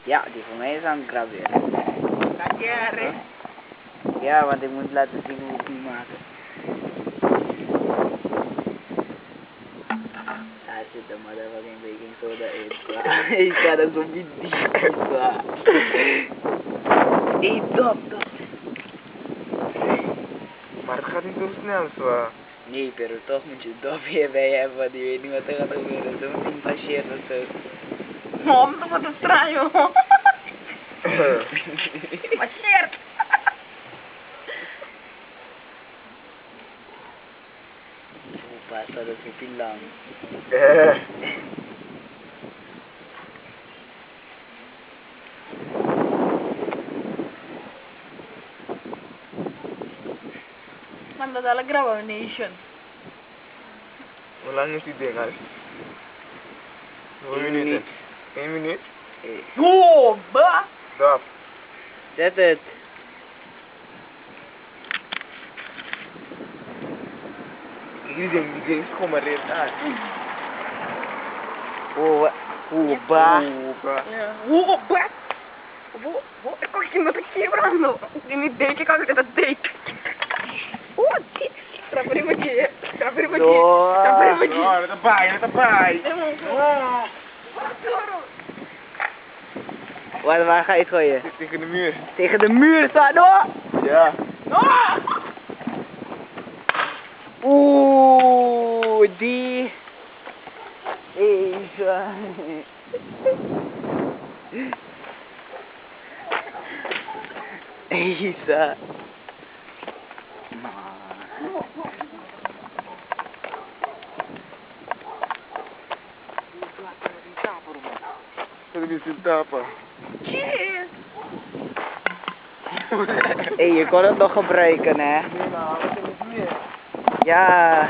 Ja, die van mij is aan het graveren. Dank je, Harry. Ja, want ik moet laten zien hoe ik die maken. Daar zit de motherfucking baking soda in. Ik ga er zo niet diep. Hey, top. Maar het gaat niet zo snel, zo. Nee, pero toch moet je dop hierbij hebben, want je weet niet wat er gaat gebeuren. Zo meteen passeert of zo. Mom, dat wordt een straal, joh. Maar shit. Opa, dat is veel lang. Man, dat is alle Grauwe Nation. Hoe lang is die ding, Harry? Hoeveel 1 minuten? minuut. 1 minuut? Oh, bah. Stop. Zet het. Die ding is gewoon maar reed uit. Oh, ba. Ja. Oh, bah. Ik kan je met een keer nog. Die niet deed, ik kan ik dat deed. Oh, dit. Trap er iemand hier. Trap er iemand hier. Trap er iemand hier. Ja, met erbij. Waar ga je het gooien? Tegen de muur. Tegen de muur staan, hoor! Ja. Oeh, die is... Isa. Dat is een tapen. Cheers. Hé, je kon het nog gebruiken, hè? Nee, maar wat is het meer? Ja.